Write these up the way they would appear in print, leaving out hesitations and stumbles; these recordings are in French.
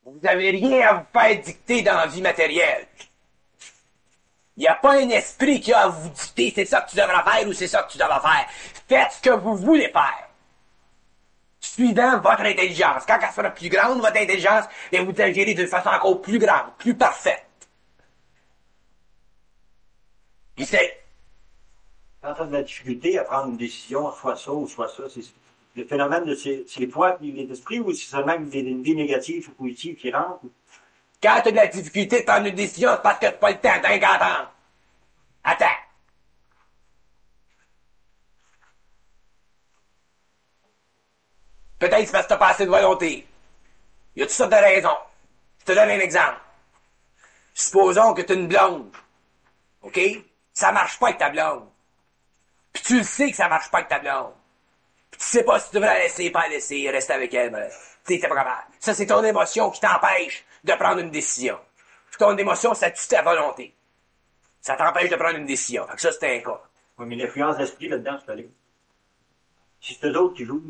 Vous n'avez rien à vous faire dicter dans la vie matérielle. Il n'y a pas un esprit qui a à vous dicter c'est ça que tu devras faire ou c'est ça que tu devras faire. Faites ce que vous voulez faire. Suivant votre intelligence. Quand elle sera plus grande, votre intelligence, et vous agirez d'une façon encore plus grande, plus parfaite. Puis c'est... Quand tu as de la difficulté à prendre une décision, soit ça ou soit ça, c'est le phénomène de c'est toi qui est l'esprit ou c'est seulement une vie négative ou positive qui rentre? Quand tu as de la difficulté de prendre une décision, c'est parce que tu n'as pas le temps, t'as qu'à attendre. Attends. Peut-être c'est parce que t'as pas assez de volonté. Il y a toutes sortes de raisons. Je te donne un exemple. Supposons que tu as une blonde. OK? Ça marche pas avec ta blonde. Puis tu le sais que ça marche pas avec ta blonde. Puis tu sais pas si tu devrais la laisser, pas la laisser, rester avec elle, bref. Tu sais, t'es pas capable. Ça, c'est ton émotion qui t'empêche de prendre une décision. Puis ton émotion, ça tue ta volonté. Ça t'empêche de prendre une décision. Fait que ça, c'est un cas. Oui, mais l'influence d'esprit là-dedans, c'est allé. Si c'est eux autres qui jouent.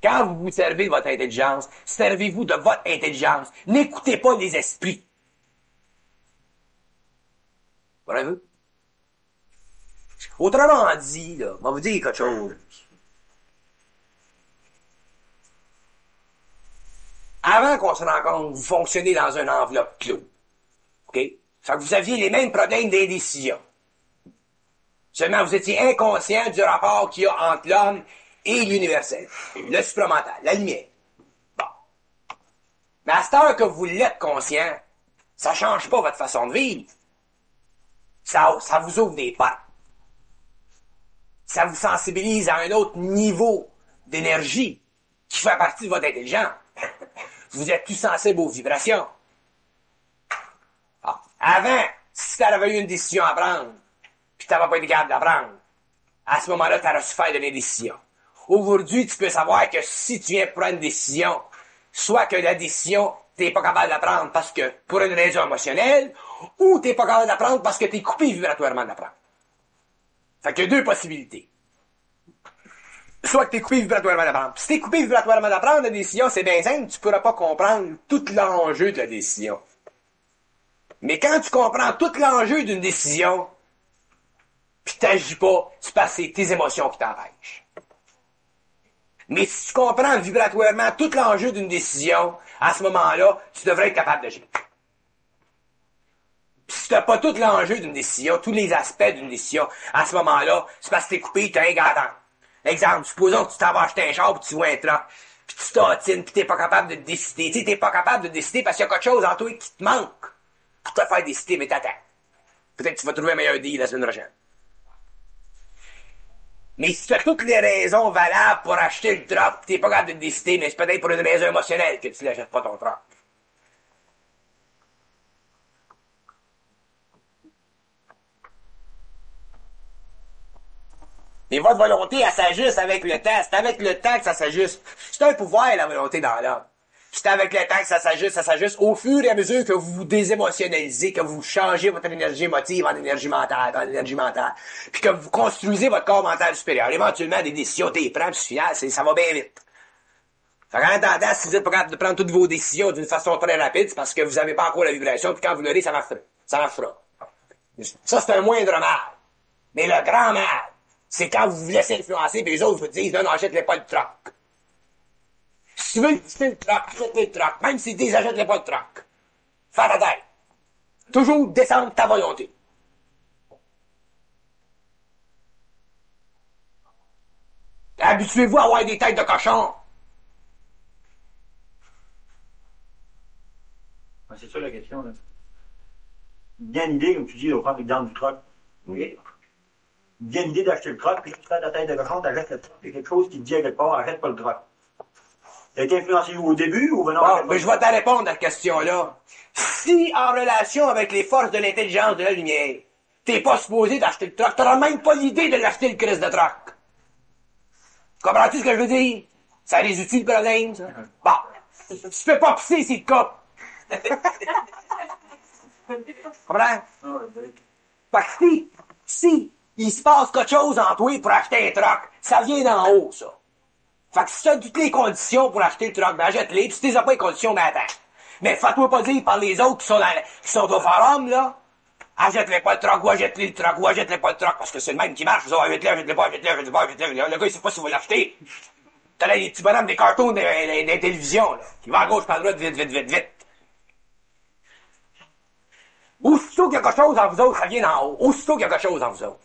Quand vous vous servez de votre intelligence, servez-vous de votre intelligence. N'écoutez pas les esprits. Voyez-vous? Autrement dit, là, on va vous dire quelque chose. Avant qu'on se rende compte, vous fonctionnez dans une enveloppe clos. OK? Fait que vous aviez les mêmes problèmes d'indécision. Seulement, vous étiez inconscient du rapport qu'il y a entre l'homme et l'universel. Le supramental, la lumière. Bon. Mais à cette heure que vous l'êtes conscient, ça change pas votre façon de vivre. Ça vous ouvre des portes. Ça vous sensibilise à un autre niveau d'énergie qui fait partie de votre intelligence. Vous êtes plus sensible aux vibrations. Ah. Avant, si tu avais eu une décision à prendre, puis tu n'avais pas été capable de la prendre, à ce moment-là, tu aurais su faire de la décision. Aujourd'hui, tu peux savoir que si tu viens prendre une décision, soit que la décision, tu n'es pas capable de la prendre parce que pour une raison émotionnelle, ou tu n'es pas capable de la prendre parce que tu es coupé vibratoirement de la prendre. Fait qu'il y a deux possibilités. Soit que tu es coupé vibratoirement de la prendre. Si tu es coupé vibratoirement de la prendre, la décision, c'est bien simple, tu ne pourras pas comprendre tout l'enjeu de la décision. Mais quand tu comprends tout l'enjeu d'une décision, puis tu n'agis pas, c'est parce que c'est tes émotions qui t'empêchent. Mais si tu comprends vibratoirement tout l'enjeu d'une décision, à ce moment-là, tu devrais être capable d'agir. Puis si tu n'as pas tout l'enjeu d'une décision, tous les aspects d'une décision, à ce moment-là, c'est parce que t'es coupé, t'as un gâtant. Exemple, supposons que tu t'en vas acheter un char, puis tu vois un truck, puis tu t'attines, puis t'es pas capable de décider. Tu sais, t'es pas capable de décider parce qu'il y a quelque chose en toi qui te manque pour te faire décider, mais t'attends. Peut-être que tu vas trouver un meilleur deal la semaine prochaine. Mais si tu as toutes les raisons valables pour acheter le truck, t'es pas capable de décider, mais c'est peut-être pour une raison émotionnelle que tu l'achètes pas ton truck. Mais votre volonté, elle s'ajuste avec le temps. C'est avec le temps que ça s'ajuste. C'est un pouvoir, la volonté dans l'homme. C'est avec le temps que ça s'ajuste au fur et à mesure que vous vous désémotionnalisez, que vous changez votre énergie émotive en énergie mentale, puis que vous construisez votre corps mental supérieur. Éventuellement, des décisions, t'es prends, puis final, ça va bien vite. Fait qu'en attendant, si vous êtes pas capable de prendre toutes vos décisions d'une façon très rapide, c'est parce que vous n'avez pas encore la vibration, puis quand vous l'aurez, ça marchera. Ça marchera. Ça, c'est un moindre mal. Mais le grand mal, c'est quand vous vous laissez influencer, puis les autres vous disent, non, achète-les pas le truck. Si tu veux acheter le truck, achète-les le truck. Même s'ils disent, achète-les pas le truck. Fais ta tête. Toujours descendre ta volonté. Habituez-vous à avoir des têtes de cochon. C'est ça la question, là. Bien l'idée, comme tu dis, de prendre l'exemple du truck. Oui. Bien l'idée d'acheter le truck, puis tu fais ta tête de cochon, t'achètes le truck, puis quelque chose qui te dit à quelque part, achète pas le truck. T'as été influencé au début ou non? Bon, mais je vais te répondre à cette question-là. Si, en relation avec les forces de l'intelligence de la lumière, t'es pas supposé d'acheter le truck, t'auras même pas l'idée de l'acheter le Christ de truck. Comprends-tu ce que je veux dire? Ça résout-tu le problème, ça? Bon. Tu peux pas pisser s'il te coupe. Comprends? Fait que si il se passe quelque chose en toi pour acheter un truck, ça vient d'en haut, ça. Fait que si t'as toutes les conditions pour acheter le truck, ben achète-les, pis si t'as pas les conditions, ben attends. Mais fais-toi pas dire par les autres qui sont au forum, là. Achète-les pas le truck, ou achète-les le truck, ou achète-les pas le truck, parce que c'est le même qui marche. Ils ont achète-les pas, achète-les, achète-les pas, achète-les. Le gars, il sait pas s'il va l'acheter. T'as là les petits bonhommes des cartoons des télévisions, là. Qui va à gauche, pas à droite, vite, vite, vite, vite. Aussitôt qu'il y a quelque chose en vous autres, ça vient d'en haut. Aussitôt qu'il y a quelque chose en vous autres.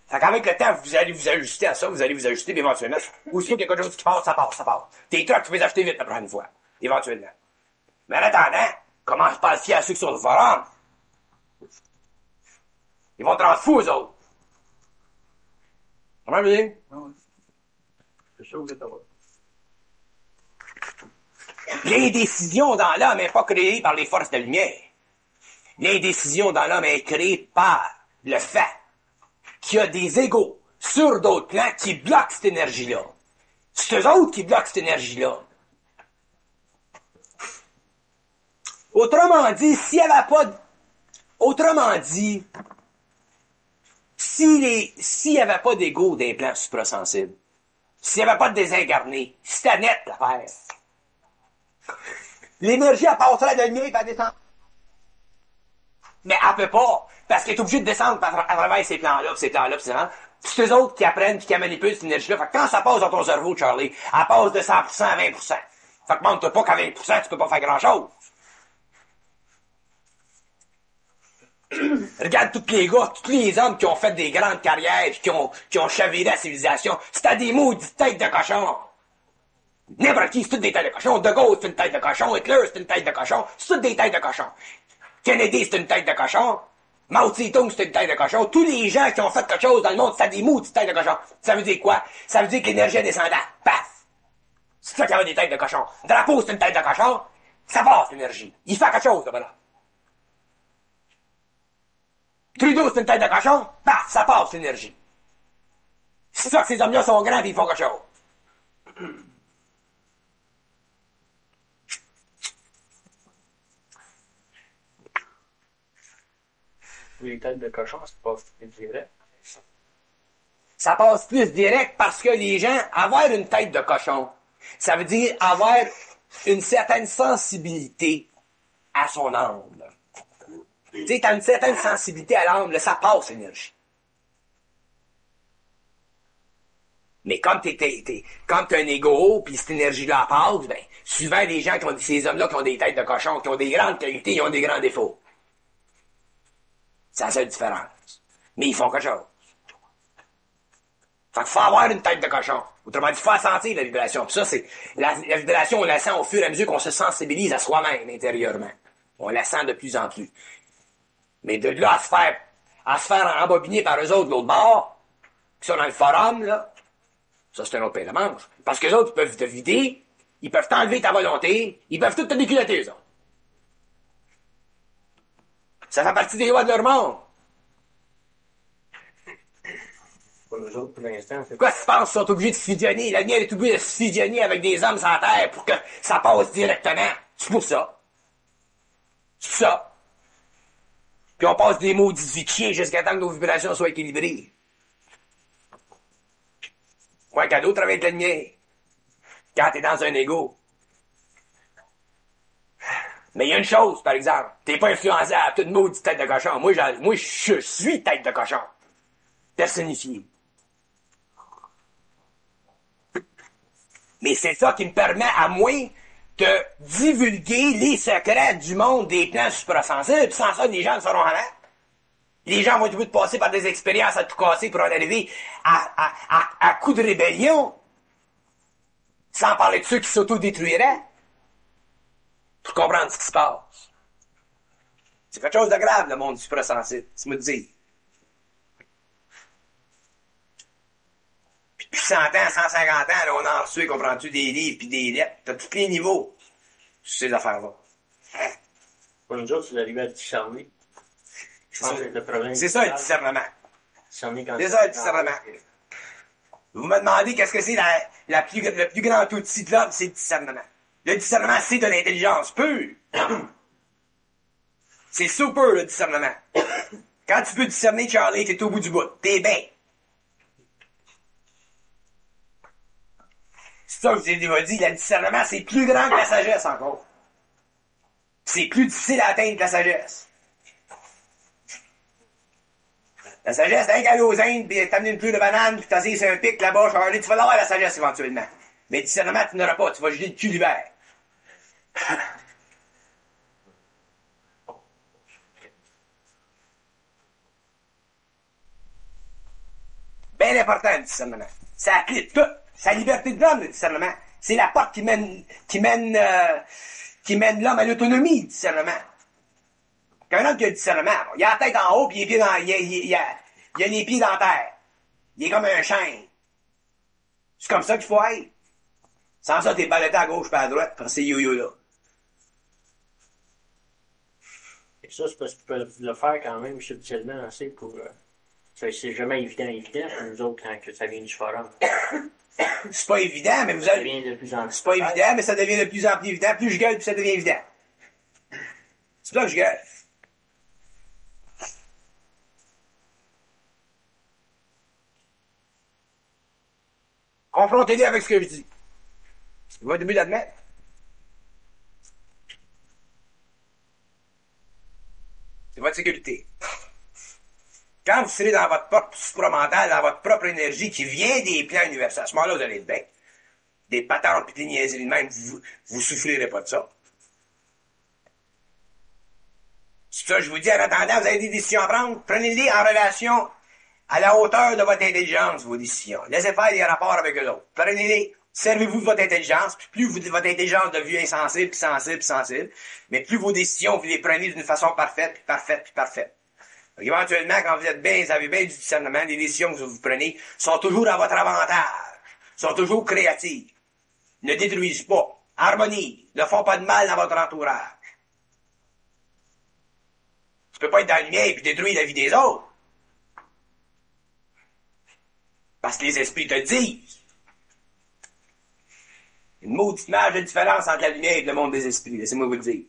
Fait qu'avec le temps, vous allez vous ajuster à ça, vous allez vous ajuster, puis éventuellement, aussitôt qu'il y a quelque chose qui passe, ça passe, ça passe. Tes trucks, tu peux les acheter vite la prochaine fois. Éventuellement. Mais en attendant, commence pas à se fier à ceux qui sont au forum. Ils vont te rendre fous, eux autres. Comment je dis? C'est ça, vous êtes heureux. Les décisions dans l'homme n'est pas créées par les forces de lumière. Les décisions dans l'homme est créée par le fait qu'il y a des égaux sur d'autres plans qui bloquent cette énergie-là. C'est eux autres qui bloquent cette énergie-là. Autrement dit, s'il n'y avait pas Autrement dit, s'il n'y avait pas d'ego des plans suprasensibles, s'il n'y avait pas de désincarné, c'était net l'affaire. L'énergie, elle passerait de la lumière et elle descend. Mais elle peut pas, parce qu'elle est obligée de descendre à travers ces plans-là, ces plans-là, ces plans-là. C'est eux autres qui apprennent et qui manipulent cette énergie-là. Fait que quand ça passe dans ton cerveau, Charlie, elle passe de 100% à 20%. Fait que montre pas qu'à 20%, tu peux pas faire grand-chose. Regarde tous les gars, tous les hommes qui ont fait des grandes carrières, qui ont chaviré la civilisation. C'était des maudites têtes de cochon. N'importe qui, c'est toutes des têtes de cochon. De Gaulle, c'est une tête de cochon. Hitler, c'est une tête de cochon. C'est toutes des têtes de cochon. Kennedy, c'est une tête de cochon. Mao Tse-tung, c'est une tête de cochon. Tous les gens qui ont fait quelque chose dans le monde, c'était des maudites têtes de cochon. Ça veut dire quoi? Ça veut dire que l'énergie est descendante. Paf! C'est ça qu'il y avait des têtes de cochon. Drapeau, c'est une tête de cochon. Ça passe, l'énergie. Il fait quelque chose, là-bas. Trudeau, c'est une tête de cochon. Paf! Ça passe, l'énergie. C'est ça que ces hommes-là sont grands et ils font quelque chose. Les têtes de cochon, c'est pas direct. Ça passe plus direct parce que les gens, avoir une tête de cochon, ça veut dire avoir une certaine sensibilité à son âme. Tu sais, t'as une certaine sensibilité à l'âme, là, ça passe l'énergie. Mais comme comme t'as un égo, puis cette énergie-là passe, ben, souvent les gens qui ont ces hommes-là qui ont des têtes de cochon, qui ont des grandes qualités, ils ont des grands défauts. C'est la seule différence. Mais ils font quelque chose. Fait qu'il faut avoir une tête de cochon. Autrement dit, il faut sentir la vibration. Puis ça, c'est, la vibration, on la sent au fur et à mesure qu'on se sensibilise à soi-même intérieurement. On la sent de plus en plus. Mais de là à se faire embobiner par eux autres de l'autre bord, qui sont dans le forum, là, ça c'est un autre pain de manche. Parce que les autres, ils peuvent te vider, ils peuvent t'enlever ta volonté, ils peuvent tout te déculotter, eux autres. Ça fait partie des lois de leur monde. Pour nous autres, pour l'instant, c'est Pourquoi tu penses qu'ils sont obligés de fusionner? La lumière est obligée de se fusionner avec des hommes sans terre pour que ça passe directement. C'est pour ça. C'est pour ça. Puis on passe des maudits chiens jusqu'à temps que nos vibrations soient équilibrées. Ouais, qu'à d'autres avec la lumière. Quand t'es dans un égo. Mais il y a une chose, par exemple. T'es pas influençable, toute maudite tête de cochon. Moi, je suis tête de cochon. Personnifié. Mais c'est ça qui me permet à moi de divulguer les secrets du monde des plans suprasensibles. Sans ça, les gens ne sauront rien. Les gens vont être obligés de passer par des expériences à tout casser pour en arriver à coup de rébellion. Sans parler de ceux qui s'autodétruiraient. Pour comprendre ce qui se passe. C'est quelque chose de grave, le monde suprasensible. C'est me dire. Puis depuis 100 ans, 150 ans, là, on a reçu, comprends-tu, des livres puis des lettres. T'as tous les niveaux sur ces affaires-là. pour nous autres, c'est d'arriver à discerner. C'est ça, le discernement. Discerner quand C'est ça, le discernement. Vous me demandez qu'est-ce que c'est le plus grand outil de l'homme, c'est le discernement. Le discernement, c'est de l'intelligence pure. C'est super, le discernement. Quand tu peux discerner, Charlie, t'es au bout du bout. T'es bien. C'est ça que je vous ai déjà dit, le discernement, c'est plus grand que la sagesse encore. C'est plus difficile à atteindre que la sagesse. La sagesse, t'as qu'à aller aux Indes, pis t'amener une pluie de banane, pis t'assis sur un pic là-bas, Charlie, tu vas l'avoir la sagesse éventuellement. Mais le discernement, tu n'auras pas, tu vas geler le cul l'hiver. Bien important, le discernement. C'est la clé de tout. C'est la liberté de l'homme, le discernement. C'est la porte qui mène l'homme à l'autonomie, le discernement. Qu'un homme qui a le discernement, il a la tête en haut, puis il a les pieds dans la terre. Il est comme un chêne. C'est comme ça qu'il faut être. Sans ça, t'es baloté à gauche pas à droite, pour ces yo-yo-là. Et ça, c'est parce que tu peux le faire quand même subtilement assez pour... c'est jamais évident pour nous autres quand que ça vient du forum. C'est pas évident, mais vous Ça avez... devient de plus en plus... C'est pas évident, mais ça devient de plus en plus évident. Plus je gueule, plus ça devient évident. C'est pour ça que je gueule. Confrontez-les avec ce que je dis. C'est votre début d'admettre. C'est votre sécurité. Quand vous serez dans votre propre supramental, dans votre propre énergie qui vient des plans universels, à ce moment-là, vous allez être bien. Des patentes pis des niaiseries de même, vous souffrirez pas de ça. C'est ça, je vous dis, en attendant, vous avez des décisions à prendre. Prenez-les en relation à la hauteur de votre intelligence, vos décisions. Laissez faire des rapports avec eux autres. Prenez-les, servez-vous de votre intelligence, puis plus votre intelligence devient insensible, puis sensible, puis sensible, mais plus vos décisions, vous les prenez d'une façon parfaite, puis parfaite, puis parfaite. Donc, éventuellement, quand vous êtes bien, vous avez bien du discernement, les décisions que vous prenez sont toujours à votre avantage, sont toujours créatives, ne détruisent pas, harmonisent, ne font pas de mal dans votre entourage. Tu peux pas être dans la lumière et détruire la vie des autres. Parce que les esprits te le disent. Une maudite marge de différence entre la lumière et le monde des esprits, laissez-moi vous le dire.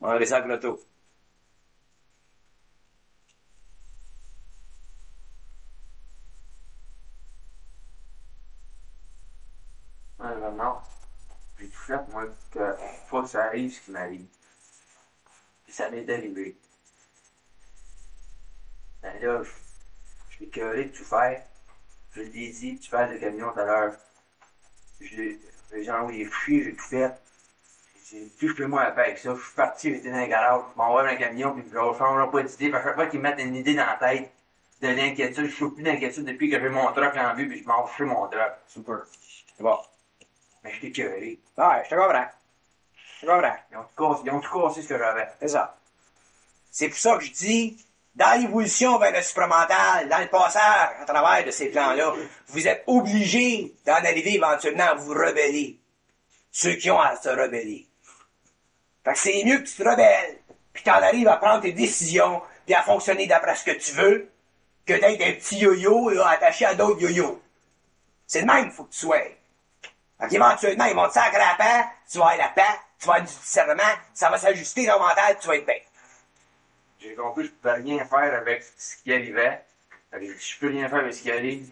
On va ça avec l'auto. Ouais, vraiment. J'ai tout fait, moi, que faut que ça arrive ce qui m'arrive. Puis ça m'est arrivé. Ben là, je suis écœuré de tout faire. Je l'ai dit, tu fais le camion tout à l'heure. J'ai envoyé chier, j'ai tout fait. J'ai dit, touche-moi la paix avec ça. Je suis parti, j'étais dans le garage, je m'envoie dans le camion, puis je ne change pas d'idée. À chaque fois qu'ils me mettent une idée dans la tête de l'inquiétude, je ne suis plus d'inquiétude depuis que j'ai mon truck en vue, puis je m'en fous mon truck. Super. C'est bon. Mais je t'ai écœuré. Ouais, je te comprends. Je te comprends. Ils ont tout cassé ce que j'avais. C'est ça. C'est pour ça que je dis, dans l'évolution vers le supramental, dans le passage à travers de ces plans-là, vous êtes obligés d'en arriver éventuellement à vous rebeller. Ceux qui ont à se rebeller. Fait que c'est mieux que tu te rebelles, puis t'en arrives à prendre tes décisions, puis à fonctionner d'après ce que tu veux, que d'être un petit yo-yo là, attaché à d'autres yo-yo. C'est le même qu'il faut que tu sois. Fait qu'éventuellement, ils vont te sacrer la paix, tu vas avoir la paix, tu vas avoir du discernement, ça va s'ajuster dans le mental, tu vas être bien. J'ai compris que je ne pouvais rien faire avec ce qui arrivait. Je peux rien faire avec ce qui arrive.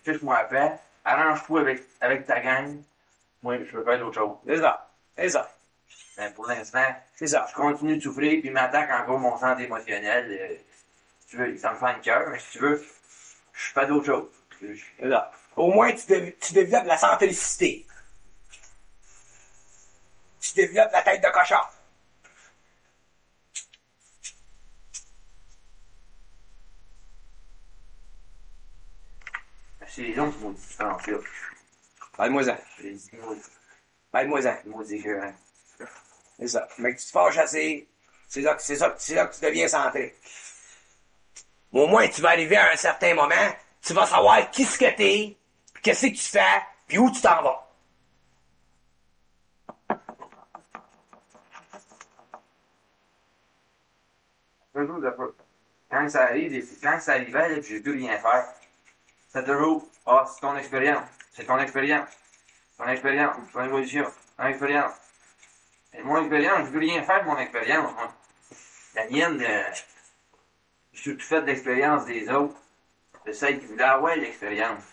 Fiche-moi la paix. Arrange-toi avec ta gang. Moi, je peux faire d'autres choses. C'est ça. C'est ça. Mais pour l'instant, C'est ça. je continue de souffrir, puis m'attaque encore mon centre émotionnel. Si tu veux, ça me fait un cœur, mais si tu veux, je fais d'autres choses. C'est ça. Au moins, tu développes la centricité. Tu développes la tête de cochon. C'est les autres qui m'ont dit ça. Parle-moi-en. J'ai dit, Parle-moi-en. ils m'ont dit que... C'est ça. Mais que tu te fâches assez, c'est là que tu deviens centré. Au moins, tu vas arriver à un certain moment, tu vas savoir qui ce que t'es, puis qu'est-ce que tu fais, puis où tu t'en vas. Quand ça arrive, quand ça arrivait, là, puis j'ai plus rien faire. C'est toujours, c'est ton expérience. C'est ton expérience. Ton expérience, ton évolution, ton expérience. Et mon expérience, je veux rien faire de mon expérience, moi. La mienne, je suis tout fait de l'expérience des autres, de celles qui voulaient avoir l'expérience.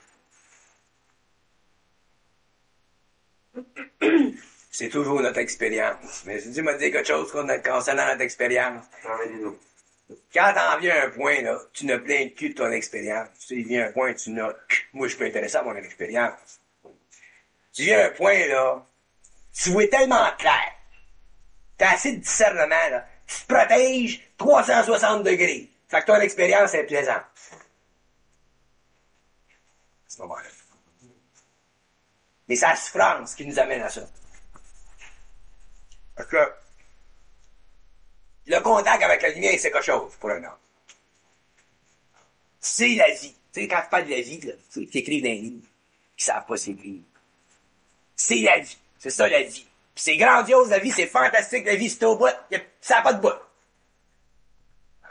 C'est toujours notre expérience. Mais si tu m'as dit quelque chose concernant notre expérience, Travaillez-nous. quand t'en viens à un point, là, tu n'as plein de cul de ton expérience. Tu sais, il vient un point, tu n'as... Moi, je suis pas intéressé à mon expérience. Tu viens à un point, là, tu vois tellement clair. T'as assez de discernement, là. Tu te protèges 360 degrés. Fait que ton expérience est plaisante. À ce moment-là. Mais c'est la souffrance qui nous amène à ça. Parce que le contact avec la lumière, c'est quelque chose pour un homme. C'est la vie. Tu sais, quand tu parles de la vie, là, tu écrives dans les livres qui savent pas s'écrire. C'est la vie. C'est ça, la vie. Puis c'est grandiose, la vie, c'est fantastique, la vie, c'est au bout. Ça n'a pas de bout.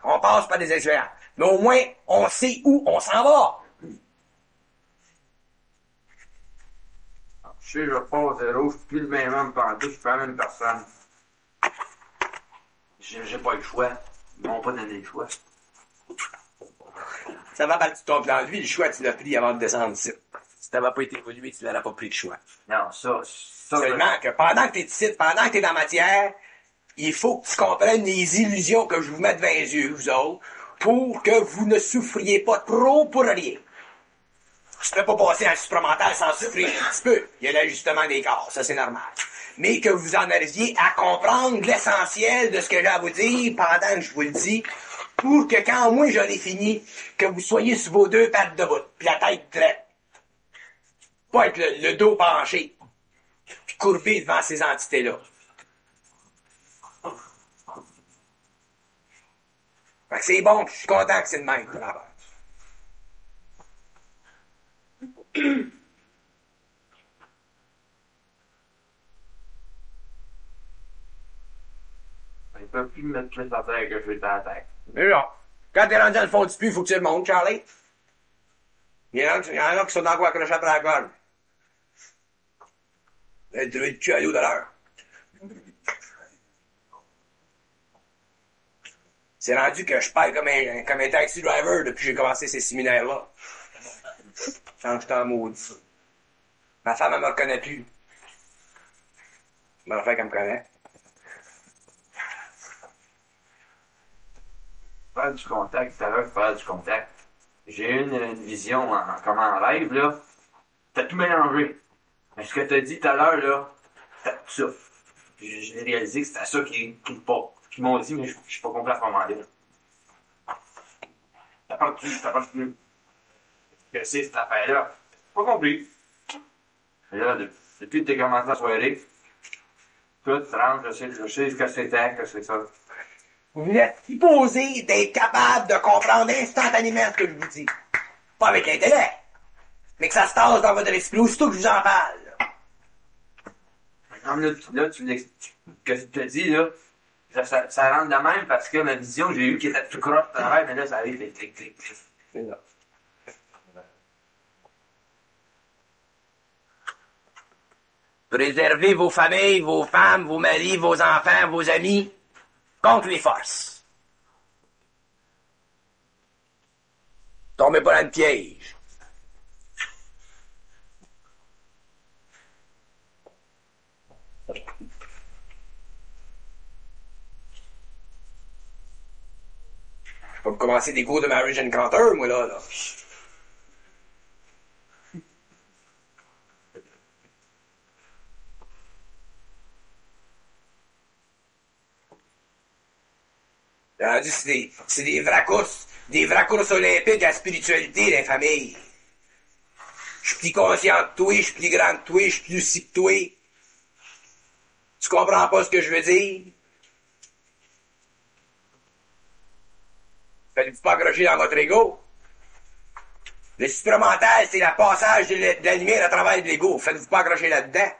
On passe par des expériences. Mais au moins, on sait où on s'en va. Je sais, je repars à zéro, je suis plus le même homme pendant tout, je suis pas la même personne. J'ai pas le choix. Ils m'ont pas donné le choix. Ça va partir de ton plan de vie, le choix, tu l'as pris avant de descendre ici. Si t'avais pas été évolué, tu n'aurais pas pris le choix. Non, ça. Seulement que pendant que t'es ici, pendant que t'es dans la matière, il faut que tu comprennes les illusions que je vous mets devant les yeux, vous autres, pour que vous ne souffriez pas trop pour rien. Je ne peux pas passer un supramental sans souffrir un petit peu. Il y a l'ajustement des corps, ça c'est normal. Mais que vous en arriviez à comprendre l'essentiel de ce que j'ai à vous dire pendant que je vous le dis, pour que quand moi j'en ai fini, que vous soyez sur vos deux pattes debout, puis la tête droite. Pas être le dos penché, puis courbé devant ces entités-là. Fait que c'est bon, puis je suis content que c'est de même, là-bas. Ils peuvent plus me mettre plus à terre que je suis dans la tête. Mais là, quand t'es rendu dans le fond du puits, il faut que tu le montes, Charlie. Il y en a qui sont encore accrochés après la gorge. Tu veux le cul à l'eau de l'heure. C'est rendu que je parle comme un taxi driver depuis que j'ai commencé ces séminaires-là. Quand j'étais en maudit. Ma femme, elle me reconnaît plus. Je me refais qu'elle me connaît. Faire du contact, tout à l'heure, faire du contact. J'ai eu une vision comme en rêve, là. T'as tout mélangé. Mais ce que t'as dit tout à l'heure, là, t'as tout ça. Puis j'ai réalisé que c'était ça qu'ils m'ont dit, mais je suis pas compris à ce moment-là. T'as pas plus. Que c'est cette affaire-là? Pas compris. Et là, depuis que t'as commencé la soirée, tout rentre, je sais ce que c'était, que c'est ça. Vous êtes supposé d'être capable de comprendre instantanément ce que je vous dis. Pas avec l'intellect, mais que ça se tasse dans votre esprit aussitôt que je vous en parle. Comme là, tu l'expliques, que tu te dis, là, ça rentre de même parce que ma vision, j'ai eu qui était tout croche de travail, mais là, ça arrive, clic, clic. C'est là. Préservez vos familles, vos femmes, vos maris, vos enfants, vos amis contre les forces. Tombez pas dans le piège. Je vais pas commencer des cours de Marriage Encounter, moi, là. C'est des vracos olympiques à la spiritualité, les familles. Je suis plus conscient de toi, je suis plus grand que toi, je suis plus si que toi. Tu comprends pas ce que je veux dire? Faites-vous pas accrocher dans votre ego? Le supramental, c'est le passage de la lumière à travers de l'ego. Faites-vous pas accrocher là-dedans?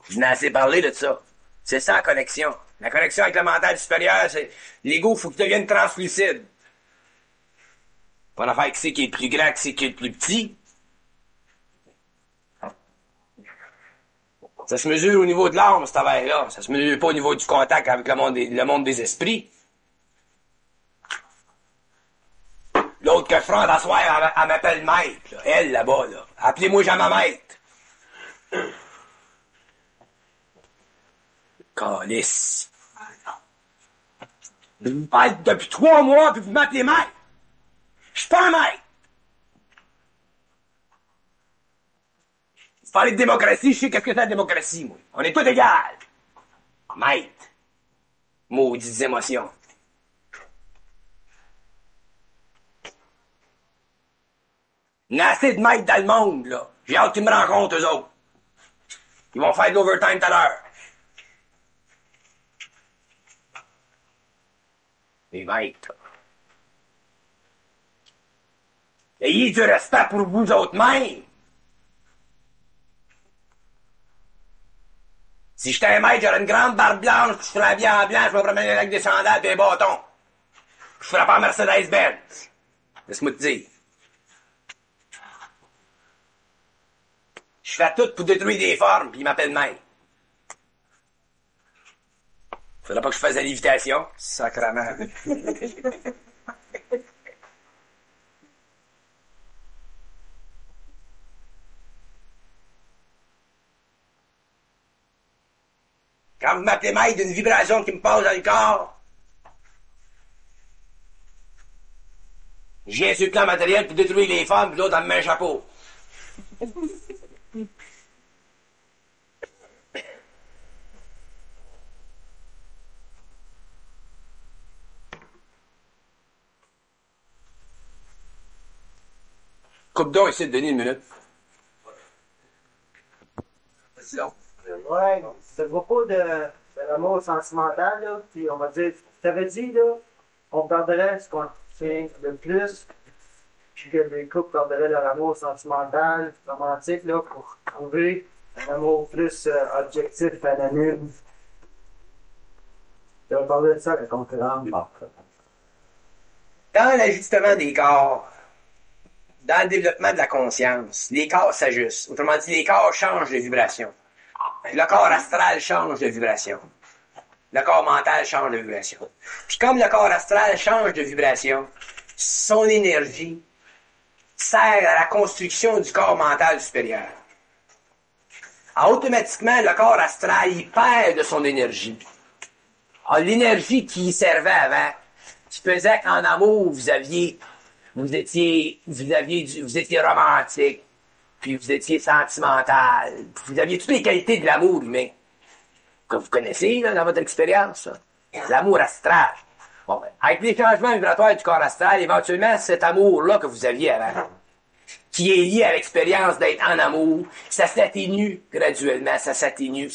Je n'ai assez parlé de ça. C'est ça la connexion. La connexion avec le mental supérieur, c'est l'ego, faut qu'il devienne translucide. Pas l'affaire qui c'est qui est le plus grand, qui c'est qui est le plus petit. Ça se mesure au niveau de l'âme, cette affaire-là. Ça se mesure pas au niveau du contact avec le monde des esprits. L'autre que je prends d'asseoir, elle m'appelle maître, là. Elle, là-bas, là. Appelez-moi jamais maître. Calice. Je vous parle depuis 3 mois, puis vous m'appelez maître. Je suis pas un maître. Vous parlez de démocratie, je sais qu'est-ce que c'est la démocratie, moi. On est tous égaux. Maître. Maudites émotions. Il y en a assez de maîtres dans le monde, là. J'ai hâte qu'ils me rencontrent, eux autres. Ils vont faire de l'overtime tout à l'heure. Les maîtres. Ayez du respect pour vous autres mêmes. Si j'étais un maître, j'aurais une grande barbe blanche, puis je ferais bien en blanc, je me promènerais avec des sandales et des bâtons. Je ferais pas Mercedes-Benz. Laisse-moi te dire. Je fais tout pour détruire des formes, puis il m'appelle maître. Faudrait pas que je fasse de la lévitation. Sacrement. Quand vous m'appelez maître d'une vibration qui me passe dans le corps, j'ai sur le plan matériel pour détruire les femmes, puis l'autre en me met un chapeau. Coupe d'or ici, Denis, une minute. C'est long. Ouais, ce propos de l'amour sentimental, là, puis on va dire, tu t'avais dit, là, on perdrait ce qu'on fait le plus, puis que les couples perdraient leur amour sentimental, romantique, là, pour trouver un amour plus objectif, anonyme. Tu vas parler de ça, la concurrence. Dans l'ajustement des corps, dans le développement de la conscience, les corps s'ajustent. Autrement dit, les corps changent de vibration. Le corps astral change de vibration. Le corps mental change de vibration. Puis comme le corps astral change de vibration, son énergie sert à la construction du corps mental supérieur. Alors, automatiquement, le corps astral, il perd de son énergie. Alors, l'énergie qui y servait avant, qui faisait qu'en amour, vous étiez romantique, puis vous étiez sentimental, puis vous aviez toutes les qualités de l'amour humain, que vous connaissez, là, dans votre expérience, là. L'amour astral. Bon, ben, avec les changements vibratoires du corps astral, éventuellement, cet amour-là que vous aviez avant, qui est lié à l'expérience d'être en amour, ça s'atténue graduellement, ça s'atténue.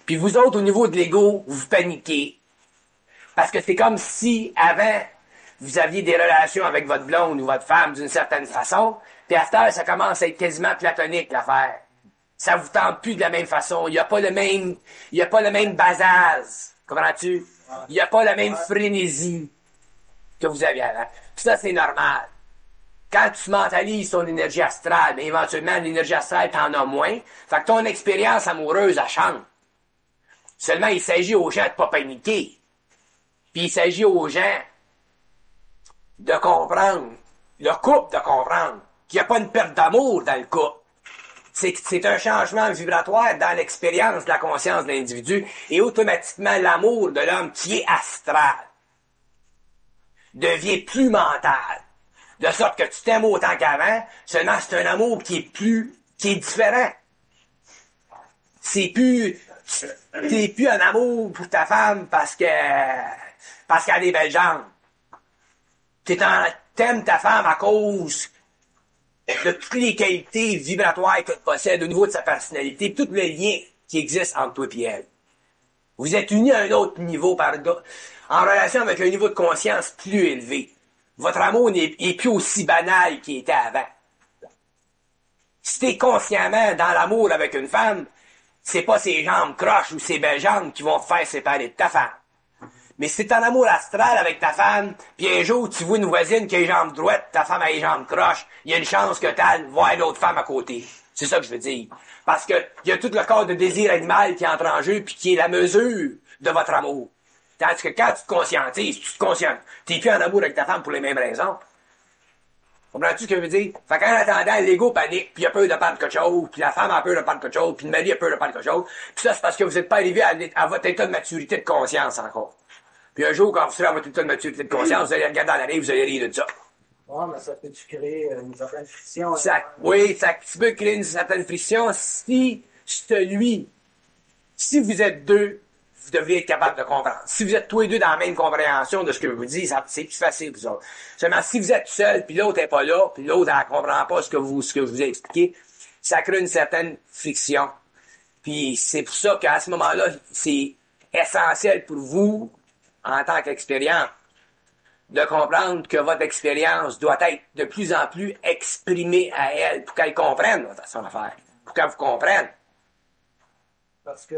Puis vous autres, au niveau de l'ego, vous paniquez. Parce que c'est comme si, avant, vous aviez des relations avec votre blonde ou votre femme d'une certaine façon, puis à cette heure, ça commence à être quasiment platonique, l'affaire. Ça vous tente plus de la même façon. Il n'y a pas le même basase. Comprends-tu? Il n'y a pas la même frénésie que vous aviez avant. Puis ça, c'est normal. Quand tu mentalises ton énergie astrale, mais éventuellement, l'énergie astrale, t'en as moins. Fait que ton expérience amoureuse, elle change. Seulement, il s'agit aux gens de pas paniquer. Puis il s'agit aux gens de comprendre, le couple de comprendre, qu'il n'y a pas une perte d'amour dans le couple. C'est un changement vibratoire dans l'expérience de la conscience de l'individu et automatiquement l'amour de l'homme qui est astral devient plus mental. De sorte que tu t'aimes autant qu'avant, seulement c'est un amour qui est différent. T'es plus un amour pour ta femme parce qu'elle a des belles jambes. T'aimes ta femme à cause de toutes les qualités vibratoires qu'elle possède au niveau de sa personnalité, tout le lien qui existe entre toi et elle. Vous êtes unis à un autre niveau en relation avec un niveau de conscience plus élevé. Votre amour n'est plus aussi banal qu'il était avant. Si t'es consciemment dans l'amour avec une femme, c'est pas ses jambes croches ou ses belles jambes qui vont te faire séparer de ta femme. Mais si t'es en amour astral avec ta femme, puis un jour tu vois une voisine qui a les jambes droites, ta femme a les jambes croches, il y a une chance que t'ailles voir l'autre femme à côté. C'est ça que je veux dire. Parce que il y a tout le corps de désir animal qui entre en jeu, puis qui est la mesure de votre amour. Tandis que quand tu te conscientises, t'es plus en amour avec ta femme pour les mêmes raisons. Comprends-tu ce que je veux dire? Fait qu'en attendant, l'ego panique, puis il a peur de perdre quelque chose, puis la femme a peur de perdre quelque chose, puis le mari a peur de perdre quelque chose. Puis ça, c'est parce que vous n'êtes pas arrivé à votre état de maturité de conscience encore. Puis un jour, quand vous serez à votre état de maturité de conscience, vous allez regarder dans l'arrêt, vous allez rire de ça. Ouais, mais ça peut-tu créer une certaine friction? Oui, ça peut créer une certaine friction si vous êtes deux, vous devez être capable de comprendre. Si vous êtes tous les deux dans la même compréhension de ce que je vous dis, c'est plus facile pour vous autres. Seulement, si vous êtes seul, puis l'autre n'est pas là, puis l'autre ne comprend pas ce que je vous ai expliqué, ça crée une certaine friction. Puis c'est pour ça qu'à ce moment-là, c'est essentiel pour vous, en tant qu'expérience, de comprendre que votre expérience doit être de plus en plus exprimée à elle pour qu'elle comprenne votre façon de faire, pour qu'elle vous comprenne. Parce que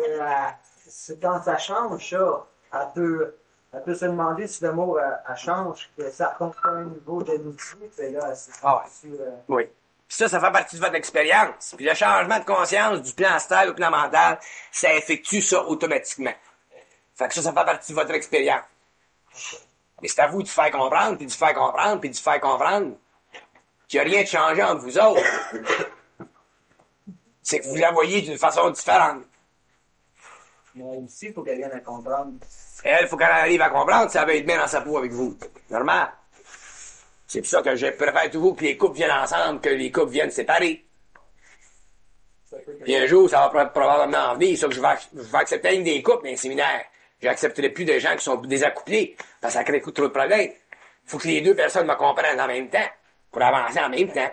c'est quand ça change, ça, elle peut se demander si l'amour elle change, que ça rencontre un niveau d'amitié, puis là, c'est Oui. Puis ça fait partie de votre expérience. Puis le changement de conscience du plan astral au plan mental, ça effectue ça automatiquement. Fait que ça fait partie de votre expérience. Mais c'est à vous de faire comprendre, puis de faire comprendre, puis de faire comprendre qu'il n'y a rien de changé entre vous autres. C'est que vous la voyez d'une façon différente. Mais ici, il faut qu'elle vienne à comprendre. Elle, il faut qu'elle arrive à comprendre si elle veut être bien dans sa peau avec vous. Normal. C'est pour ça que je préfère toujours que les couples viennent ensemble que les couples viennent séparés. Puis un jour, ça va probablement en venir, ça que je vais accepter une des couples dans les séminaires. J'accepterai plus de gens qui sont désaccouplés, parce que ça crée trop de problèmes. Il faut que les deux personnes me comprennent en même temps, pour avancer en même temps.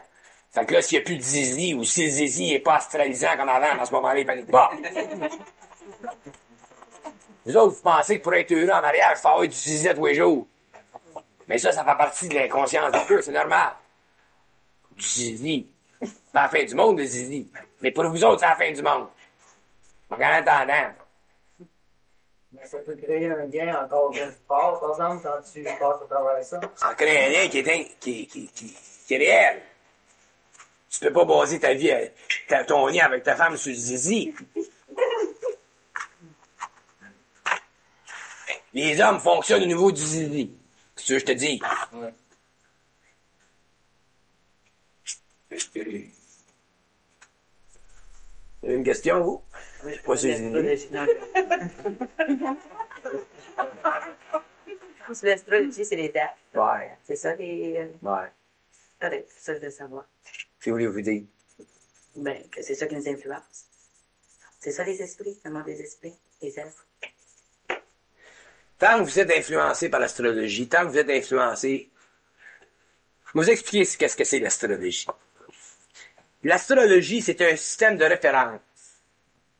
Fait que là, s'il n'y a plus de zizi, ou si le zizi n'est pas astralisant comme avant, à ce moment-là, il panique pas. Vous autres, vous pensez que pour être heureux en mariage, il faut avoir du zizi à tous les jours. Mais ça fait partie de l'inconscience du peu, c'est normal. Du zizi. C'est la fin du monde, le zizi. Mais pour vous autres, c'est la fin du monde. Donc, en attendant. Mais ça peut créer un lien encore plus fort, par exemple, quand tu passes à travers ça. Ça crée un lien qui est réel. Tu peux pas baser ta vie, ton lien avec ta femme sur le zizi. Les hommes fonctionnent au niveau du zizi. C'est ce que je te dis. Ouais. Une question, vous? Oui, Pas sur le zizi. L'astrologie, c'est les dates. Ouais. C'est ça, les. Ouais. Correct, c'est ça, je veux savoir. Si vous voulez vous dire. Ben, que c'est ça qui nous influence. C'est ça, les esprits, le monde des esprits, les êtres. Tant que vous êtes influencé par l'astrologie, tant que vous êtes influencé... Je vais vous expliquer qu'est-ce que c'est l'astrologie. L'astrologie, c'est un système de référence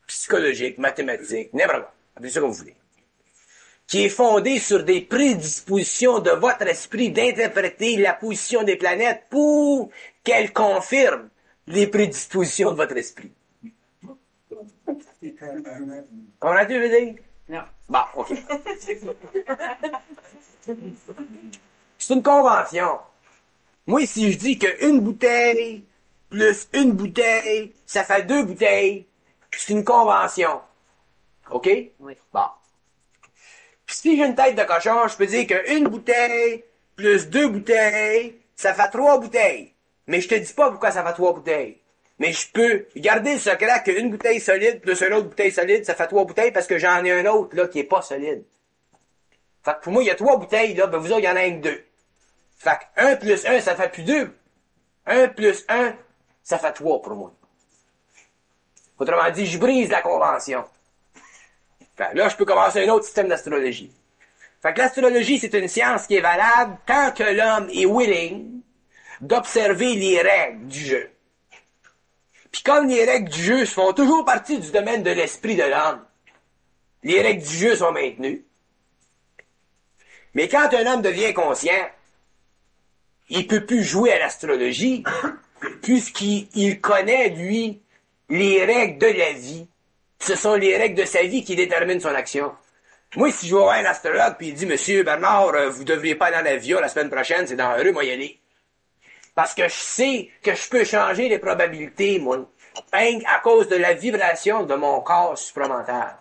psychologique, mathématique, n'importe quoi, appelez ça comme vous voulez, qui est fondé sur des prédispositions de votre esprit d'interpréter la position des planètes pour qu'elles confirment les prédispositions de votre esprit. Comprends-tu, je veux dire? Non. Bon, OK. C'est une convention. Moi, si je dis qu'une bouteille plus une bouteille, ça fait 2 bouteilles, c'est une convention. OK? Oui. Bon. Puis si j'ai une tête de cochon, je peux dire qu'une bouteille plus 2 bouteilles, ça fait 3 bouteilles. Mais je te dis pas pourquoi ça fait 3 bouteilles. Mais je peux garder le secret qu'une bouteille solide plus une autre bouteille solide, ça fait 3 bouteilles parce que j'en ai un autre là qui est pas solide. Fait que pour moi, il y a 3 bouteilles là, ben vous autres, il y en a une que 2. Fait que 1 plus 1, ça fait plus 2. 1 plus 1, ça fait 3 pour moi. Autrement dit, je brise la convention. Fait que là, je peux commencer un autre système d'astrologie. Fait que l'astrologie, c'est une science qui est valable tant que l'homme est willing d'observer les règles du jeu. Puis comme les règles du jeu font toujours partie du domaine de l'esprit de l'homme, les règles du jeu sont maintenues. Mais quand un homme devient conscient, il peut plus jouer à l'astrologie, puisqu'il connaît, lui, les règles de la vie. Ce sont les règles de sa vie qui déterminent son action. Moi, si je vais voir un astrologue puis il dit, Monsieur Bernard, vous devriez pas aller dans l'avion la semaine prochaine, c'est dangereux, moi y aller. Parce que je sais que je peux changer les probabilités, moi, à cause de la vibration de mon corps supramental.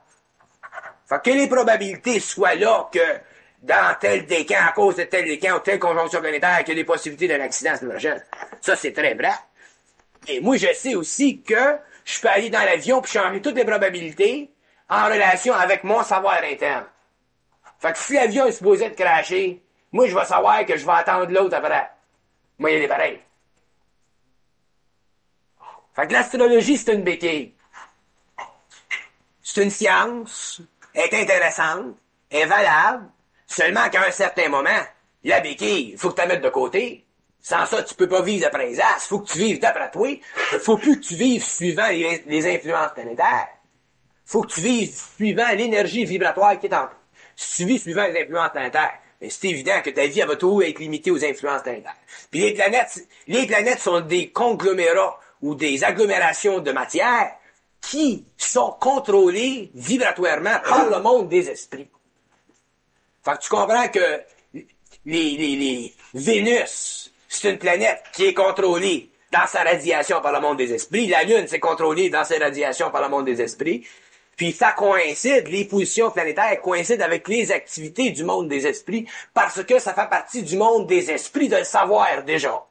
Fait que les probabilités soient là que dans tel décan, à cause de tel décan ou telle conjonction planétaire, qu'il y a des possibilités d'un accident la semaine prochaine. Ça, c'est très vrai. Et moi, je sais aussi que je peux aller dans l'avion puis changer toutes les probabilités en relation avec mon savoir interne. Fait que si l'avion est supposé être crashé, moi, je vais savoir que je vais attendre l'autre après. Moi, il est pareil. Fait que l'astrologie, c'est une béquille. C'est une science, elle est intéressante, elle est valable, seulement qu'à un certain moment, la béquille, il faut que tu la mettes de côté. Sans ça, tu peux pas vivre d'après les astres, faut que tu vives d'après toi. Faut plus que tu vives suivant les influences planétaires. Faut que tu vives suivant l'énergie vibratoire qui est en toi. Si tu vis suivant les influences planétaires, mais c'est évident que ta vie elle va toujours être limitée aux influences planétaires. Puis les planètes sont des conglomérats ou des agglomérations de matière qui sont contrôlées vibratoirement par le monde des esprits. Fait que tu comprends que les Vénus, c'est une planète qui est contrôlée dans sa radiation par le monde des esprits. La Lune, c'est contrôlé dans sa radiation par le monde des esprits. Puis ça coïncide, les positions planétaires coïncident avec les activités du monde des esprits parce que ça fait partie du monde des esprits de le savoir déjà.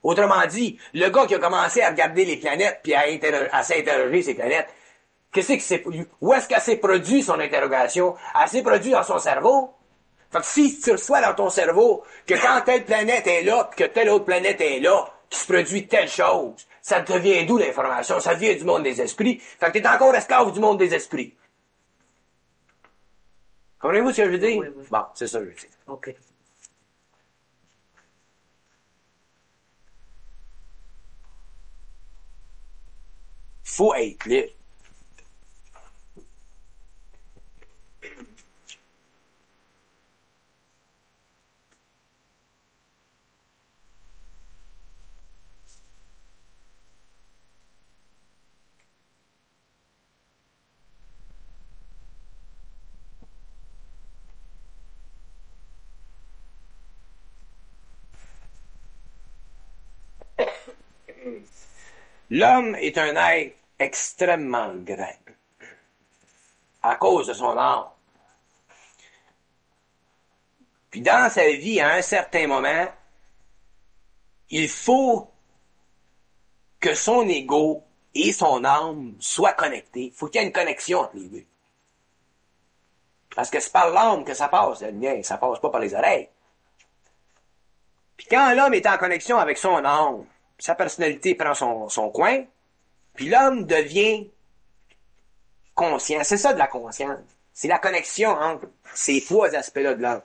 Autrement dit, le gars qui a commencé à regarder les planètes puis à s'interroger ces planètes, qu'est-ce que c'est, où est-ce qu'elle s'est produit son interrogation? Elle s'est produite dans son cerveau. Fait que si tu reçois dans ton cerveau que quand telle planète est là puis que telle autre planète est là, qu'il se produit telle chose, ça devient d'où l'information? Ça vient du monde des esprits. Fait que t'es encore esclave du monde des esprits. Comprenez-vous ce que je veux dire? Oui, oui. Bon, c'est ça que je veux dire. OK. Faut être libre. L'homme est un être extrêmement grand à cause de son âme. Puis dans sa vie, à un certain moment, il faut que son ego et son âme soient connectés. Il faut qu'il y ait une connexion entre les deux. Parce que c'est par l'âme que ça passe, la lumière, ça passe pas par les oreilles. Puis quand l'homme est en connexion avec son âme, sa personnalité prend son coin, puis l'homme devient conscient. C'est ça de la conscience. C'est la connexion entre ces trois aspects-là de l'homme.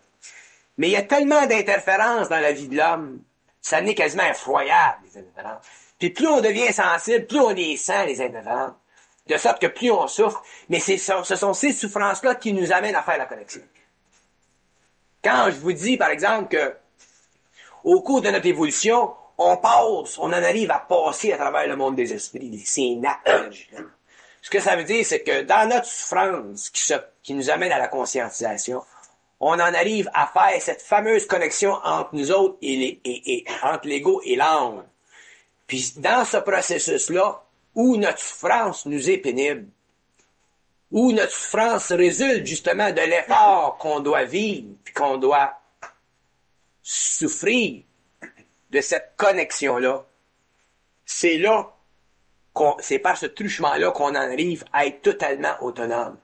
Mais il y a tellement d'interférences dans la vie de l'homme, ça n'est quasiment effroyable, les interférences. Puis plus on devient sensible, plus on les sent, les interférences. De sorte que plus on souffre, mais ce sont ces souffrances-là qui nous amènent à faire la connexion. Quand je vous dis, par exemple, que au cours de notre évolution, on en arrive à passer à travers le monde des esprits, c'est naturel. Ce que ça veut dire, c'est que dans notre souffrance qui nous amène à la conscientisation, on en arrive à faire cette fameuse connexion entre nous autres et entre l'ego et l'âme. Puis dans ce processus-là, où notre souffrance nous est pénible, où notre souffrance résulte justement de l'effort qu'on doit vivre, puis qu'on doit souffrir de cette connexion-là, c'est par ce truchement-là qu'on en arrive à être totalement autonome.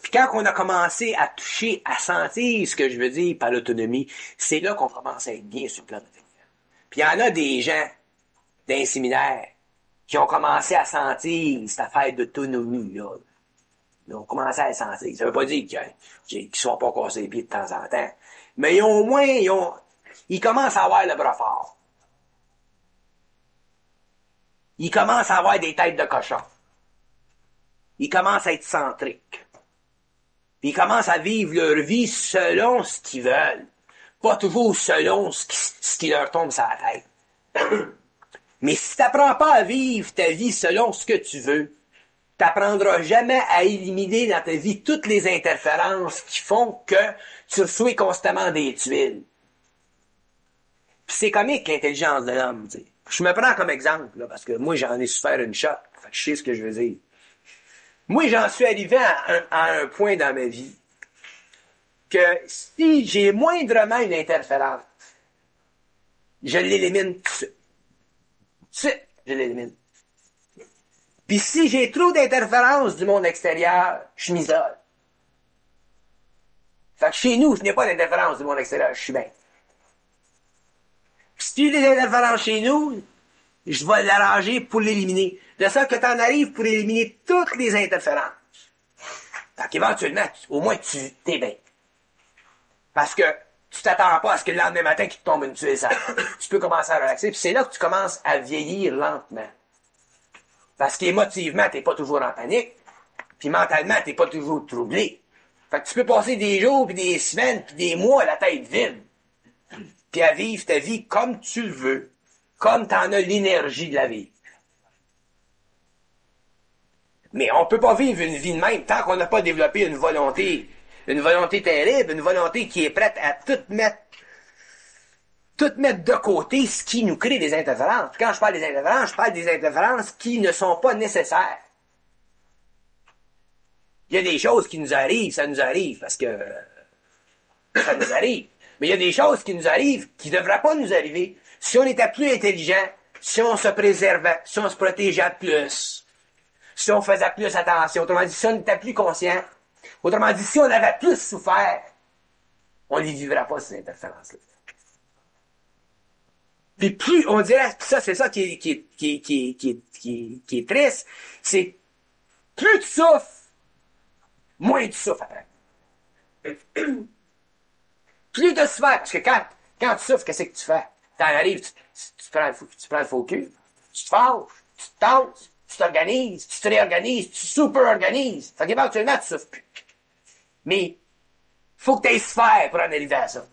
Puis quand on a commencé à toucher, à sentir ce que je veux dire par l'autonomie, c'est là qu'on commence à être bien sur le plan matériel. Puis il y en a des gens d'un séminaire qui ont commencé à sentir cette affaire d'autonomie, là. Ils ont commencé à la sentir. Ça veut pas dire qu'ils sont pas cassés les pieds de temps en temps. Mais au moins, ils commencent à avoir le bras fort. Ils commencent à avoir des têtes de cochon. Ils commencent à être centriques. Puis ils commencent à vivre leur vie selon ce qu'ils veulent. Pas toujours selon ce qui leur tombe sur la tête. Mais si tu n'apprends pas à vivre ta vie selon ce que tu veux, tu n'apprendras jamais à éliminer dans ta vie toutes les interférences qui font que tu reçois constamment des tuiles. Puis c'est comique l'intelligence de l'homme. T'sais. Je me prends comme exemple, là, parce que moi j'en ai souffert une shot. Fait que je sais ce que je veux dire. Moi j'en suis arrivé à un point dans ma vie que si j'ai moindrement une interférence, je l'élimine tout de suite. Tout de suite, je l'élimine. Puis si j'ai trop d'interférences du monde extérieur, je m'isole. Fait que chez nous, je n'ai pas d'interférence du monde extérieur, je suis bien. Puis si tu as des interférences chez nous, je vais l'arranger pour l'éliminer. De sorte que tu en arrives pour éliminer toutes les interférences. Fait qu'éventuellement, au moins tu t'es bien. Parce que tu t'attends pas à ce que le lendemain matin qu'il te tombe une tuile sale. Tu peux commencer à relaxer, puis c'est là que tu commences à vieillir lentement. Parce qu'émotivement, t'es pas toujours en panique, puis mentalement, t'es pas toujours troublé. Fait que tu peux passer des jours, puis des semaines, puis des mois à la tête vide. Puis à vivre ta vie comme tu le veux, comme t'en as l'énergie de la vivre. Mais on peut pas vivre une vie de même tant qu'on n'a pas développé une volonté terrible, une volonté qui est prête à tout mettre de côté ce qui nous crée des interférences. Quand je parle des interférences, je parle des interférences qui ne sont pas nécessaires. Il y a des choses qui nous arrivent, ça nous arrive, parce que ça nous arrive. Mais il y a des choses qui nous arrivent qui ne devraient pas nous arriver. Si on était plus intelligent, si on se préservait, si on se protégeait plus, si on faisait plus attention, autrement dit, si on était plus conscient, autrement dit, si on avait plus souffert, on ne les vivrait pas, ces interférences-là. Puis plus, on dirait, ça, c'est ça qui est triste, c'est plus tu souffres, moins tu souffres après. Plus tu souffres, parce que quand tu souffres, qu'est-ce que tu fais? T'en arrives, tu prends le faux cul, tu te fâches, tu te tasses, tu t'organises, tu te réorganises, tu super-organises. Fait qu'éventuellement, tu souffres plus. Mais, faut que tu aies souffert pour en arriver à ça.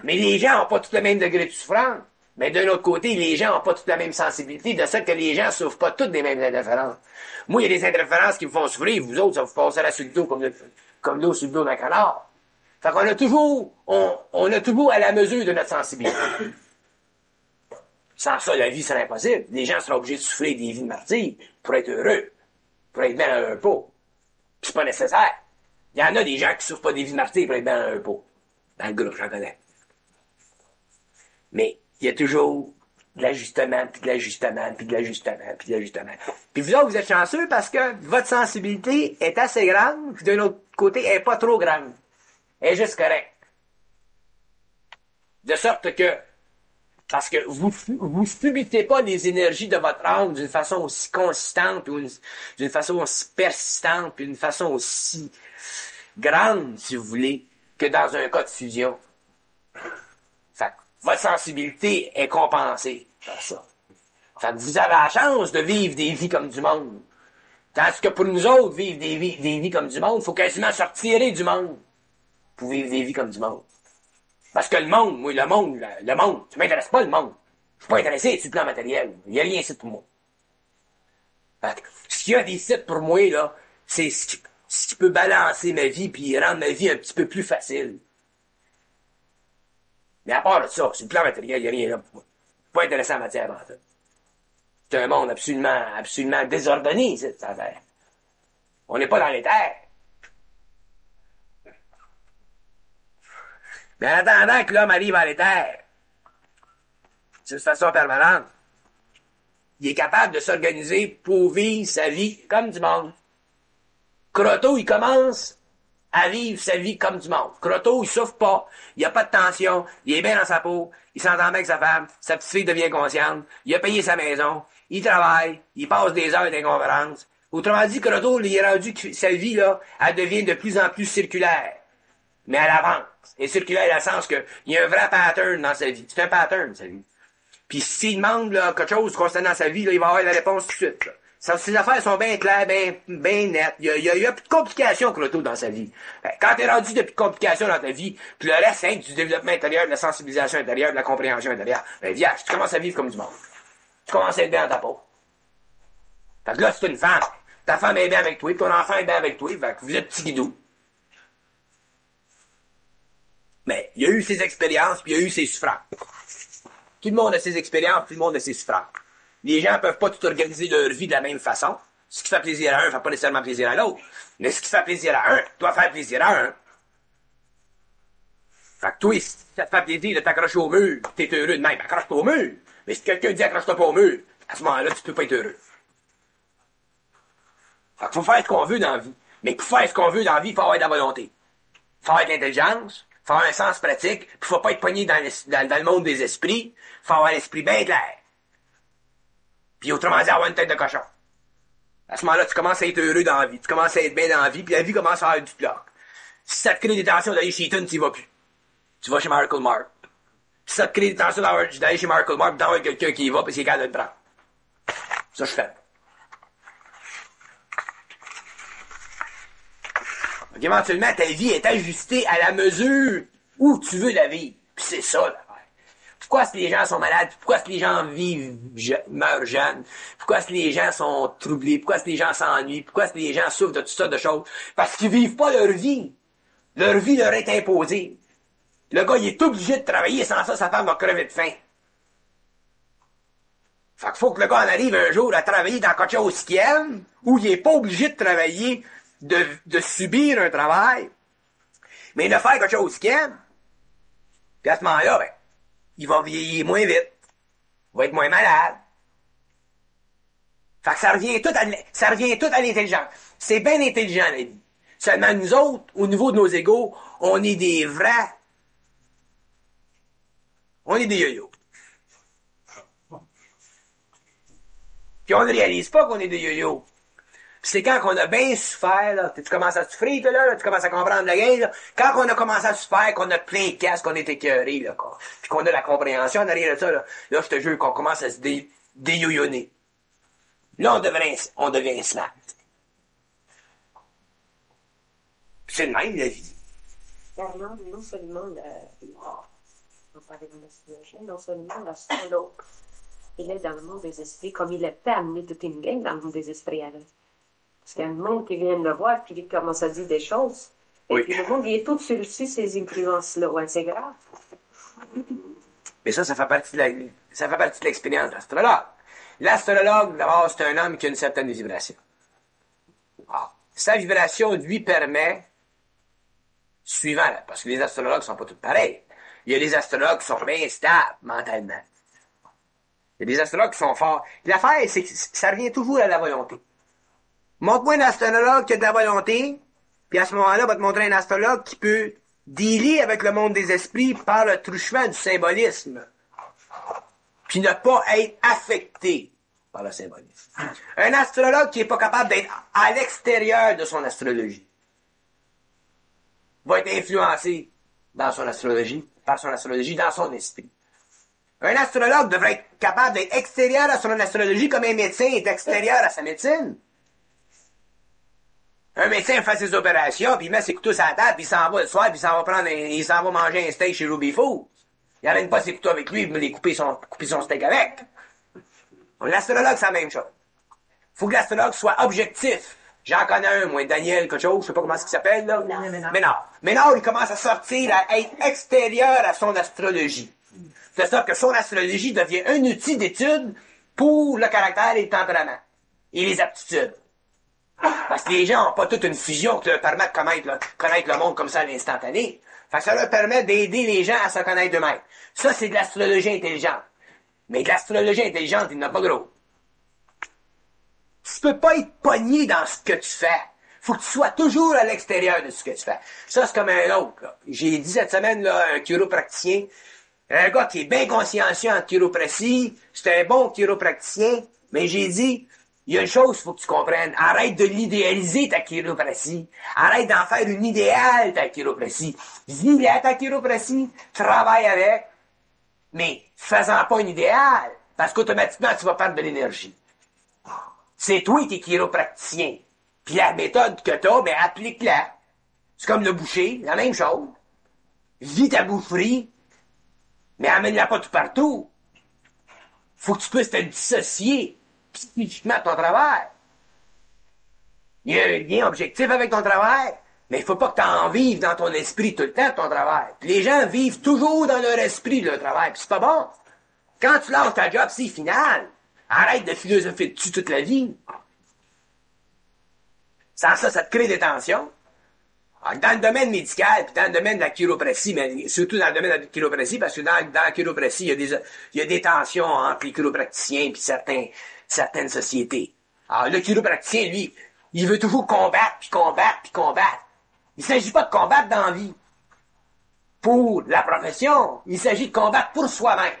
Mais les gens n'ont pas tout le même degré de souffrance. Mais d'un autre côté, les gens n'ont pas toute la même sensibilité, de sorte que les gens ne souffrent pas toutes des mêmes interférences. Moi, il y a des interférences qui me font souffrir, vous autres, ça vous passe là sur le dos comme l'eau sur le dos d'un canard. Fait qu'on a toujours, on a toujours à la mesure de notre sensibilité. Sans ça, la vie serait impossible. Les gens seraient obligés de souffrir des vies de martyrs pour être heureux, pour être bien dans leur peau. Puis c'est pas nécessaire. Il y en a des gens qui souffrent pas des vies de martyrs pour être bien dans leur peau. Dans le groupe, j'en connais. Mais il y a toujours de l'ajustement, puis de l'ajustement, puis de l'ajustement, puis de l'ajustement. Puis vous autres, vous êtes chanceux parce que votre sensibilité est assez grande, puis d'un autre côté, elle n'est pas trop grande. Elle est juste correcte. De sorte que, parce que vous subissez pas les énergies de votre âme d'une façon aussi consistante, ou d'une façon aussi persistante, puis d'une façon aussi grande, si vous voulez, que dans un cas de fusion. Fait que votre sensibilité est compensée par ça. Fait que vous avez la chance de vivre des vies comme du monde. Tandis que pour nous autres, vivre des vies comme du monde, il faut quasiment se retirer du monde pour vivre des vies comme du monde. Parce que le monde, ça m'intéresse pas le monde. Je suis pas intéressé sur le plan matériel. Il n'y a rien ici pour moi. Fait que, ce qu'il y a des sites pour moi, là, c'est ce qui peut balancer ma vie puis rendre ma vie un petit peu plus facile. Mais à part de ça, sur le plan matériel, il n'y a rien là pour moi. Pas intéressant en matière en fait. C'est un monde absolument désordonné, cette affaire. On n'est pas dans les terres. Mais en attendant que l'homme arrive à l'éther, d'une façon permanente, il est capable de s'organiser pour vivre sa vie comme du monde. Croteau, il commence à vivre sa vie comme du monde. Croteau, il souffre pas, il n'y a pas de tension, il est bien dans sa peau, il s'entend bien avec sa femme, sa petite fille devient consciente, il a payé sa maison, il travaille, il passe des heures des conférences. Autrement dit, Croteau, il est rendu que sa vie, là, elle devient de plus en plus circulaire. Mais à l'avance. Et circulaire dans le sens que il y a un vrai pattern dans sa vie. C'est un pattern, sa vie. Puis s'il demande là, quelque chose concernant sa vie, là, il va avoir la réponse tout de suite. Là. Ses affaires sont bien claires, bien nettes. Il y a plus de complications que l'auto dans sa vie. Quand t'es rendu de plus de complications dans ta vie, puis le reste, c'est du développement intérieur, de la sensibilisation intérieure, de la compréhension intérieure, ben viens, tu commences à vivre comme du monde. Tu commences à être bien dans ta peau. Fait que là, c'est une femme. Ta femme est bien avec toi, ton enfant est bien avec toi, fait que vous êtes petit guidou. Mais il y a eu ses expériences, puis il y a eu ses souffrances. Tout le monde a ses expériences, tout le monde a ses souffrances. Les gens peuvent pas tout organiser leur vie de la même façon. Ce qui fait plaisir à un fait pas nécessairement plaisir à l'autre. Mais ce qui fait plaisir à un doit faire plaisir à un. Fait que toi, si ça te fait plaisir de t'accrocher au mur, t'es heureux de même, accroche-toi au mur. Mais si quelqu'un dit accroche-toi pas au mur, à ce moment-là, tu peux pas être heureux. Fait qu'il faut faire ce qu'on veut dans la vie. Mais pour faire ce qu'on veut dans la vie, il faut avoir de la volonté. Faut avoir de l'intelligence, faut avoir un sens pratique, puis faut pas être pogné dans le monde des esprits, faut avoir l'esprit bien clair. Puis autrement dit, avoir une tête de cochon. À ce moment-là, tu commences à être heureux dans la vie, tu commences à être bien dans la vie, puis la vie commence à avoir du bloc. Si ça te crée des tensions d'aller chez Eton, tu y vas plus. Tu vas chez Miracle Mark. Si ça te crée des tensions d'aller chez Miracle Mark, d'avoir quelqu'un qui y va, puis c'est capable de te prendre. Ça, je fais. Donc, éventuellement, ta vie est ajustée à la mesure où tu veux la vivre. Puis c'est ça, l'affaire. Pourquoi est-ce que les gens sont malades? Pourquoi est-ce que les gens meurent jeunes? Pourquoi est-ce que les gens sont troublés? Pourquoi est-ce que les gens s'ennuient? Pourquoi est-ce que les gens souffrent de toutes sortes de choses? Parce qu'ils vivent pas leur vie. Leur vie leur est imposée. Le gars, il est obligé de travailler, sans ça, sa femme va crever de faim. Fait qu'il faut que le gars en arrive un jour à travailler dans quelque chose qu'il aime, où il est pas obligé de travailler, de subir un travail, mais de faire quelque chose qu'il aime. Puis à ce moment-là, ben, il va vieillir moins vite. Il va être moins malade. Fait que ça revient tout à l'intelligence. C'est bien intelligent, la vie. Seulement nous autres, au niveau de nos égos, on est des vrais. On est des yo-yo. Puis on ne réalise pas qu'on est des yo-yo. Puis c'est quand on a bien souffert, là, tu commences à souffrir, toi, là, tu commences à comprendre la game, là, quand on a commencé à souffrir, qu'on a plein de casques, qu'on est écœuré, là, quoi, puis qu'on a la compréhension derrière de ça, là, je te jure qu'on commence à se déyoyonner. Là, on devient smart. Puis c'est le même, la vie. Non seulement on parlait de l'astrologie, non seulement l'astrologue, il est dans le monde des esprits, comme il est fait amener toute une gang dans le monde des esprits avec. Parce qu'il y a un monde qui vient le voir, puis il commence à dire des choses. Et puis le monde, il est tout sur ces influences-là. Ouais, c'est grave. Mais ça fait partie de l'expérience de l'astrologue. L'astrologue, d'abord, c'est un homme qui a une certaine vibration. Alors, sa vibration lui permet, suivant, parce que les astrologues sont pas tous pareils. Il y a des astrologues qui sont bien stables mentalement. Il y a des astrologues qui sont forts. L'affaire, c'est que ça revient toujours à la volonté. Montre-moi un astrologue qui a de la volonté, puis à ce moment-là, on va te montrer un astrologue qui peut dealer avec le monde des esprits par le truchement du symbolisme. Puis ne pas être affecté par le symbolisme. Un astrologue qui n'est pas capable d'être à l'extérieur de son astrologie va être influencé dans son astrologie, par son astrologie, dans son esprit. Un astrologue devrait être capable d'être extérieur à son astrologie comme un médecin est extérieur à sa médecine. Un médecin fait ses opérations, puis il met ses couteaux sur la table, puis il s'en va le soir, puis il s'en va manger un steak chez Ruby Foods. Il n'amène pas ses couteaux avec lui, il me les couper son steak avec. L'astrologue, c'est la même chose. Faut que l'astrologue soit objectif. J'en connais un, moi, Daniel, quelque chose, je sais pas comment il s'appelle, là. Ménard, il commence à sortir, à être extérieur à son astrologie. C'est ça que son astrologie devient un outil d'étude pour le caractère et le tempérament. Et les aptitudes. Parce que les gens n'ont pas toute une fusion qui leur permet de connaître le monde comme ça à l'instantané. Fait que ça leur permet d'aider les gens à se connaître eux-mêmes. Ça, c'est de l'astrologie intelligente. Mais de l'astrologie intelligente, il n'y en a pas gros. Tu peux pas être pogné dans ce que tu fais. Faut que tu sois toujours à l'extérieur de ce que tu fais. Ça, c'est comme un autre, là. J'ai dit cette semaine, là, un chiropraticien, un gars qui est bien consciencieux en chiropratie, c'est un bon chiropraticien, mais j'ai dit, il y a une chose, faut que tu comprennes. Arrête de l'idéaliser, ta chiropratie. Arrête d'en faire une idéale, ta chiropratie. Vis-la, ta chiropratie. Travaille avec. Mais, fais-en pas une idéale. Parce qu'automatiquement, tu vas perdre de l'énergie. C'est toi qui es chiropraticien. Puis la méthode que t'as, ben, applique-la. C'est comme le boucher, la même chose. Vis ta boufferie. Mais amène-la pas tout partout. Faut que tu puisses te dissocier psychiquement de ton travail. Il y a un lien objectif avec ton travail, mais il faut pas que tu en vives dans ton esprit tout le temps de ton travail. Puis les gens vivent toujours dans leur esprit de leur travail, puis c'est pas bon. Quand tu lâches ta job, c'est final. Arrête de philosopher dessus toute la vie. Sans ça, ça te crée des tensions. Alors, dans le domaine médical, puis dans le domaine de la chiropratie, mais surtout dans le domaine de la chiropratie, parce que dans la chiropratie, il y a des tensions entre les chiropraticiens et certaines sociétés. Alors, le chiropraticien, lui, il veut toujours combattre, puis combattre, puis combattre. Il ne s'agit pas de combattre dans la vie. Pour la profession, il s'agit de combattre pour soi-même.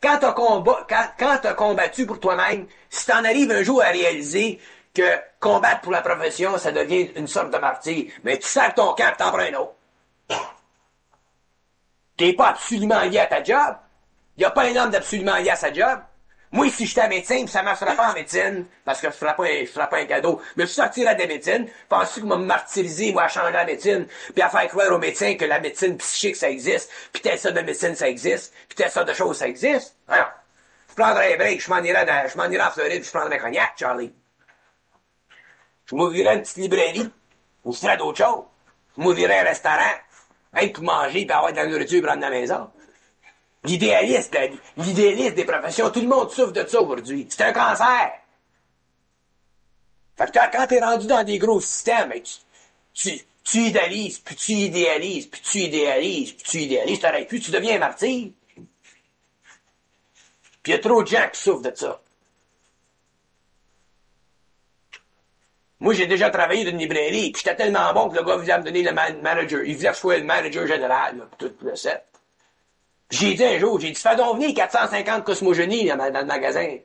Quand tu as combattu pour toi-même, si tu en arrives un jour à réaliser que combattre pour la profession, ça devient une sorte de martyr, mais tu sers ton camp et t'en prends un autre. T'es pas absolument lié à ta job. Il n'y a pas un homme d'absolument lié à sa job. Moi, si j'étais médecin, ça ne marcherait pas en médecine, parce que je ne ferais pas un cadeau, mais je sortirais de la médecine, pensez que je vais me martyriser, moi, à changer la médecine, puis à faire croire aux médecins que la médecine psychique, ça existe, puis telle sorte de médecine, ça existe, puis telle sorte de choses, ça existe. Alors, je prendrais un break, je m'en irais en Floride, je prendrais un cognac, Charlie. Je m'ouvrirais une petite librairie, je ferais d'autres choses. Je m'ouvrirais un restaurant, rien que pour manger, puis avoir de la nourriture pour rendre à la maison. L'idéaliste des professions, tout le monde souffre de ça aujourd'hui. C'est un cancer. Fait que quand t'es rendu dans des gros systèmes, tu idéalises, puis tu idéalises, puis tu idéalises, puis tu idéalises, t'arrêtes plus, tu deviens un martyr. Puis il y a trop de gens qui souffrent de ça. Moi, j'ai déjà travaillé dans une librairie, puis j'étais tellement bon que le gars voulait me donner le manager. Il voulait que je sois le manager général, là, tout le set. J'ai dit un jour, ça fait donc venir 450 cosmogonies dans le magasin.